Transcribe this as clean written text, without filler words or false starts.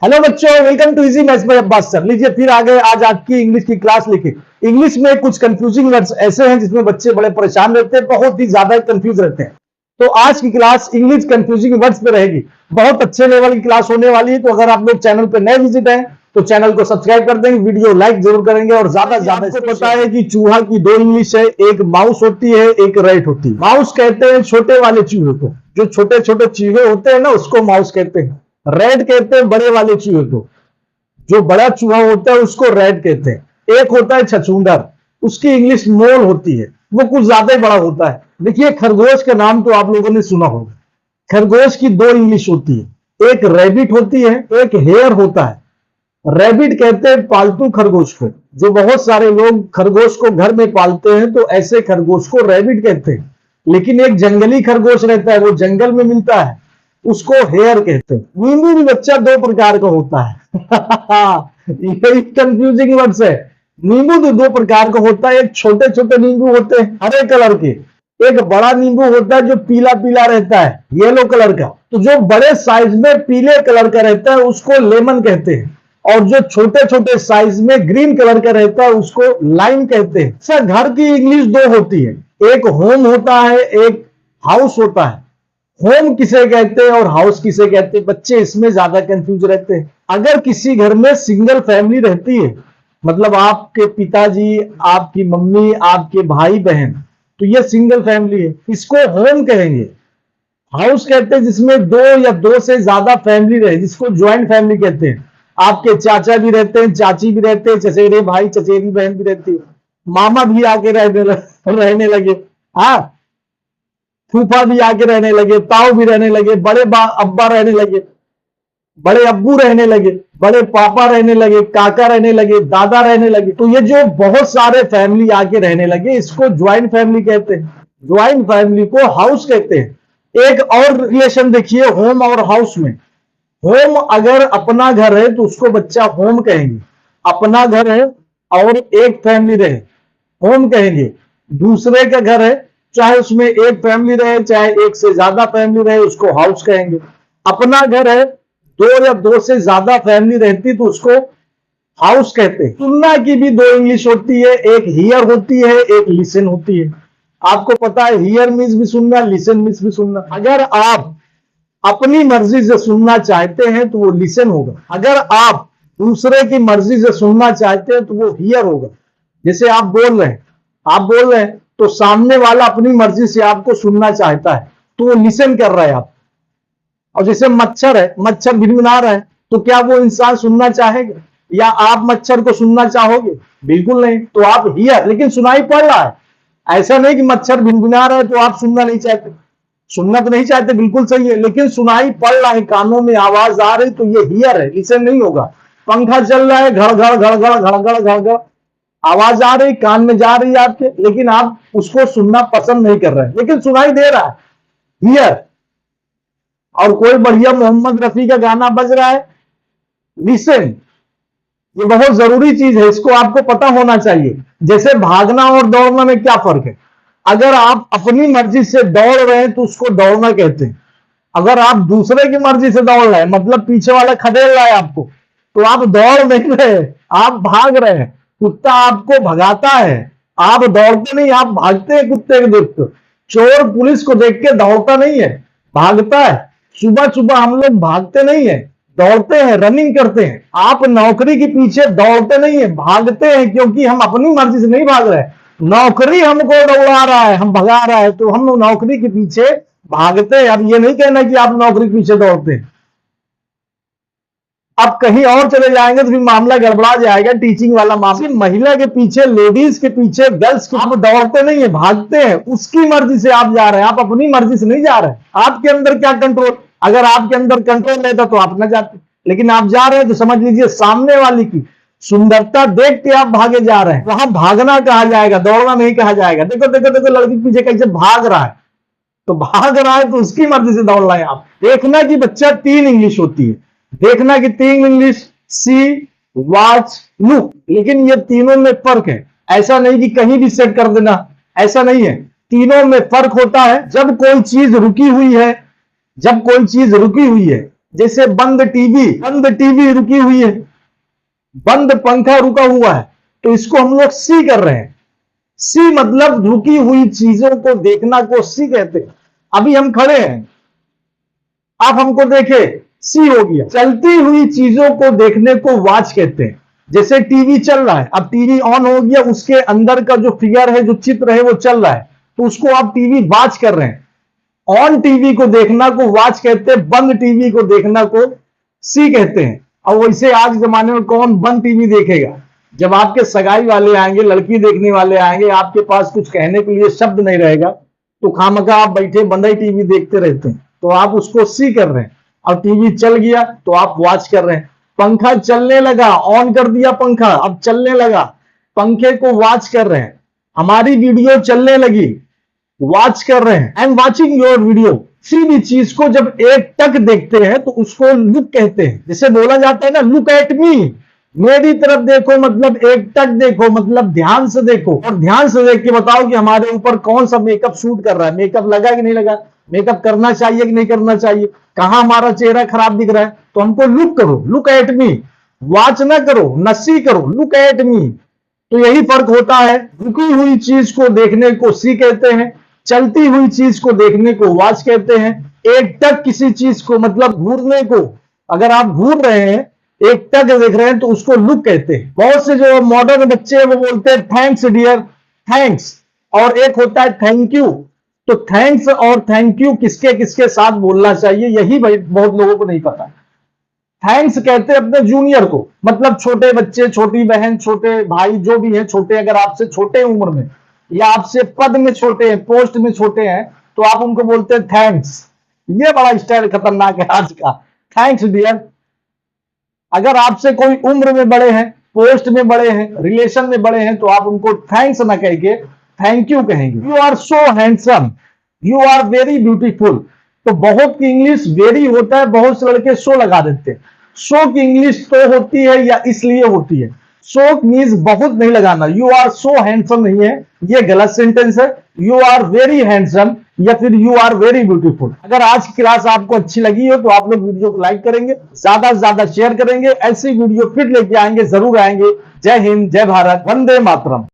Hello बच्चों, welcome to easy maths by Abbas sir. लीजिए फिर आ गए आज आपकी इंग्लिश की क्लास लेके। इंग्लिश में कुछ कंफ्यूजिंग वर्ड्स ऐसे हैं जिसमें बच्चे बड़े परेशान रहते हैं, बहुत ही ज्यादा कंफ्यूज रहते हैं। तो आज की क्लास इंग्लिश कंफ्यूजिंग वर्ड्स पे रहेगी। बहुत अच्छे लेवल की क्लास होने वाली है। तो अगर आप लोग चैनल पे नए विजिट हैं तो चैनल को सब्सक्राइब कर देंगे, वीडियो लाइक जरूर करेंगे और ज्यादा से ज्यादा। आपको पता है कि चूहा की दो इंग्लिश है, एक माउस होती है, एक रैट होती है। माउस कहते हैं छोटे वाले चूहे को, जो छोटे छोटे चूहे होते हैं ना उसको माउस कहते हैं। रैट कहते हैं बड़े वाले चूहे को, जो बड़ा चूहा होता है उसको रैट कहते हैं। एक होता है छछूंदर, उसकी इंग्लिश मोल होती है, वो कुछ ज्यादा ही बड़ा होता है। देखिए खरगोश का नाम तो आप लोगों ने सुना होगा। खरगोश की दो इंग्लिश होती है, एक रैबिट होती है, एक हेयर होता है। रैबिट कहते हैं पालतू खरगोश को, जो बहुत सारे लोग खरगोश को घर में पालते हैं तो ऐसे खरगोश को रैबिट कहते हैं। लेकिन एक जंगली खरगोश रहता है, वो जंगल में मिलता है, उसको हेयर कहते हैं। नींबू भी बच्चा दो प्रकार का होता है। ये कंफ्यूजिंग वर्ड्स है। नींबू तो दो प्रकार का होता है, एक छोटे छोटे नींबू होते हैं हरे कलर के, एक बड़ा नींबू होता है जो पीला पीला रहता है येलो कलर का। तो जो बड़े साइज में पीले कलर का रहता है उसको लेमन कहते हैं, और जो छोटे छोटे साइज में ग्रीन कलर का रहता है उसको लाइम कहते हैं। सर घर की इंग्लिश दो होती है, एक होम होता है, एक हाउस होता है। होम किसे कहते हैं और हाउस किसे कहते हैं, बच्चे इसमें ज्यादा कंफ्यूज रहते हैं। अगर किसी घर में सिंगल फैमिली रहती है, मतलब आपके पिताजी, आपकी मम्मी, आपके भाई बहन, तो ये सिंगल फैमिली है, इसको होम कहेंगे। हाउस कहते हैं जिसमें दो या दो से ज्यादा फैमिली रहे, जिसको ज्वाइंट फैमिली कहते हैं। आपके चाचा भी रहते हैं, चाची भी रहते हैं, चचेरे भाई चचेरी बहन भी रहती है, मामा भी आके रहने लगे, हाँ, फूफा भी आके रहने लगे, ताऊ भी रहने लगे, बड़े अब्बा रहने लगे, बड़े अब्बू रहने लगे, बड़े पापा रहने लगे, काका रहने लगे, दादा रहने लगे। तो ये जो बहुत सारे फैमिली आके रहने लगे इसको ज्वाइंट फैमिली कहते हैं। ज्वाइंट फैमिली को हाउस कहते हैं। एक और रिलेशन देखिए होम और हाउस में। होम अगर अपना घर है तो उसको बच्चा होम कहेंगे, अपना घर है और एक फैमिली रहे होम कहेंगे। दूसरे का घर है, चाहे उसमें एक फैमिली रहे चाहे एक से ज्यादा फैमिली रहे, उसको हाउस कहेंगे। अपना घर है, दो या दो से ज्यादा फैमिली रहती तो उसको हाउस कहते हैं। सुनना की भी दो इंग्लिश होती है, एक हियर होती है, एक लिसन होती है। आपको पता है हियर मीन्स भी सुनना, लिसन मीन्स भी सुनना। अगर आप अपनी मर्जी से सुनना चाहते हैं तो वो लिसन होगा, अगर आप दूसरे की मर्जी से सुनना चाहते हैं तो वो हियर होगा। जैसे आप बोल रहे हैं तो सामने वाला अपनी मर्जी से आपको सुनना चाहता है तो वो लिसन कर रहा है आप। और जैसे मच्छर है, मच्छर भिनभिना रहा है तो क्या वो इंसान सुनना चाहेगा, या आप मच्छर को सुनना चाहोगे? बिल्कुल नहीं। तो आप हियर, लेकिन सुनाई पड़ रहा है। ऐसा नहीं कि मच्छर भिनभिना रहा है तो आप सुनना नहीं चाहते। सुनना तो नहीं चाहते, बिल्कुल सही है, लेकिन सुनाई पड़ रहा है, कानों में आवाज आ रही, तो ये हियर है, लिसन नहीं होगा। पंखा चल रहा है, घड़ घड़ घड़ आवाज आ रही, कान में जा रही है आपके, लेकिन आप उसको सुनना पसंद नहीं कर रहे हैं, लेकिन सुनाई दे रहा है, हियर। और कोई बढ़िया मोहम्मद रफी का गाना बज रहा है, लिसन। ये बहुत जरूरी चीज है, इसको आपको पता होना चाहिए। जैसे भागना और दौड़ना में क्या फर्क है? अगर आप अपनी मर्जी से दौड़ रहे हैं तो उसको दौड़ना कहते हैं। अगर आप दूसरे की मर्जी से दौड़ रहे हैं, मतलब पीछे वाला खदेड़ रहा है आपको, तो आप दौड़ नहीं रहे, आप भाग रहे हैं। कुत्ता आपको भगाता है, आप दौड़ते नहीं, आप भागते हैं कुत्ते के देख। चोर पुलिस को देख के दौड़ता नहीं है, भागता है। सुबह सुबह हम लोग भागते नहीं है, दौड़ते हैं, रनिंग करते हैं। आप नौकरी के पीछे दौड़ते नहीं है, भागते हैं, क्योंकि हम अपनी मर्जी से नहीं भाग रहे, नौकरी हमको दौड़ा रहा है, हम भगा रहा है, तो हम नौकरी के पीछे भागते हैं। अब ये नहीं कहना कि आप नौकरी के पीछे दौड़ते हैं। अब कहीं और चले जाएंगे तो फिर मामला गड़बड़ा जाएगा, टीचिंग वाला मामला। महिला के पीछे, लेडीज के पीछे, गर्ल्स के, आप दौड़ते नहीं है, भागते हैं, उसकी मर्जी से आप जा रहे हैं, आप अपनी मर्जी से नहीं जा रहे हैं। आपके अंदर क्या कंट्रोल? अगर आपके अंदर कंट्रोल रहता तो आप न जाते, लेकिन आप जा रहे हैं तो समझ लीजिए सामने वाली की सुंदरता देख के आप भागे जा रहे हैं। वहां भागना कहा जाएगा, दौड़ना नहीं कहा जाएगा। देखो देखो देखो, लड़की पीछे कैसे भाग रहा है, तो भाग रहा है तो उसकी मर्जी से दौड़ रहे हैं आप। देखना कि बच्चा तीन इंग्लिश होती है, देखना कि तीन इंग्लिश, सी, वॉच, लुक, लेकिन ये तीनों में फर्क है। ऐसा नहीं कि कहीं भी सेट कर देना, ऐसा नहीं है, तीनों में फर्क होता है। जब कोई चीज रुकी हुई है, जैसे बंद टीवी रुकी हुई है, बंद पंखा रुका हुआ है, तो इसको हम लोग सी कर रहे हैं। सी मतलब रुकी हुई चीजों को देखना को सी कहते हैं। अभी हम खड़े हैं, आप हमको देखे, सी हो गया। चलती हुई चीजों को देखने को वॉच कहते हैं। जैसे टीवी चल रहा है, अब टीवी ऑन हो गया, उसके अंदर का जो फिगर है, जो चित्र है, वो चल रहा है, तो उसको आप टीवी वॉच कर रहे हैं। ऑन टीवी को देखना को वॉच कहते हैं, बंद टीवी को देखना को सी कहते हैं। और वैसे आज के जमाने में कौन बंद टीवी देखेगा? जब आपके सगाई वाले आएंगे, लड़की देखने वाले आएंगे, आपके पास कुछ कहने के लिए शब्द नहीं रहेगा, तो खामखा आप बैठे बंदा ही टीवी देखते रहते हैं, तो आप उसको सी कर रहे हैं। और टीवी चल गया तो आप वॉच कर रहे हैं। पंखा चलने लगा, ऑन कर दिया पंखा, अब चलने लगा, पंखे को वॉच कर रहे हैं। हमारी वीडियो चलने लगी, वॉच कर रहे हैं। I am watching your video. किसी भी चीज को जब एक टक देखते हैं तो उसको लुक कहते हैं। जैसे बोला जाता है ना, लुक एट मी, मेरी तरफ देखो, मतलब एक टक देखो, मतलब ध्यान से देखो, और ध्यान से देख के बताओ कि हमारे ऊपर कौन सा मेकअप सूट कर रहा है, मेकअप लगा कि नहीं लगा, मेकअप करना चाहिए कि नहीं करना चाहिए, कहां हमारा चेहरा खराब दिख रहा है। तो हमको लुक करो, लुक एट मी, वॉच ना करो, नसी करो, लुक एट मी। तो यही फर्क होता है। रुकी हुई चीज को देखने को सी कहते हैं, चलती हुई चीज को देखने को वॉच कहते हैं। एक टक किसी चीज को, मतलब घूरने को, अगर आप घूर रहे हैं, एक टक देख रहे हैं, तो उसको लुक कहते हैं। बहुत से जो मॉडर्न बच्चे हैं वो बोलते हैं थैंक्स डियर, थैंक्स, और एक होता है थैंक यू। तो थैंक्स और थैंक यू किसके किसके साथ बोलना चाहिए, यही बहुत लोगों को नहीं पता। थैंक्स कहते हैं अपने जूनियर को, मतलब छोटे बच्चे, छोटी बहन, छोटे भाई, जो भी है छोटे, अगर आपसे छोटे उम्र में या आपसे पद में छोटे हैं, पोस्ट में छोटे हैं, तो आप उनको बोलते हैं थैंक्स। ये बड़ा स्टाइल खतरनाक है आज का, थैंक्स डियर। अगर आपसे कोई उम्र में बड़े हैं, पोस्ट में बड़े हैं, रिलेशन में बड़े हैं, तो आप उनको थैंक्स ना कह के थैंक यू कहेंगे। You are so handsome, you are very beautiful. तो बहुत की इंग्लिश वेरी होता है, बहुत से लड़के सो लगा देते हैं। सो की इंग्लिश तो होती है या इसलिए होती है, सो मीन्स बहुत नहीं लगाना। यू आर सो हैंडसम नहीं है, ये गलत सेंटेंस है। यू आर वेरी हैंडसम या फिर यू आर वेरी ब्यूटीफुल। अगर आज की क्लास आपको अच्छी लगी हो तो आप लोग वीडियो को लाइक करेंगे, ज्यादा से ज्यादा शेयर करेंगे। ऐसी वीडियो फिर लेके आएंगे, जरूर आएंगे। जय हिंद, जय भारत, वंदे मातरम।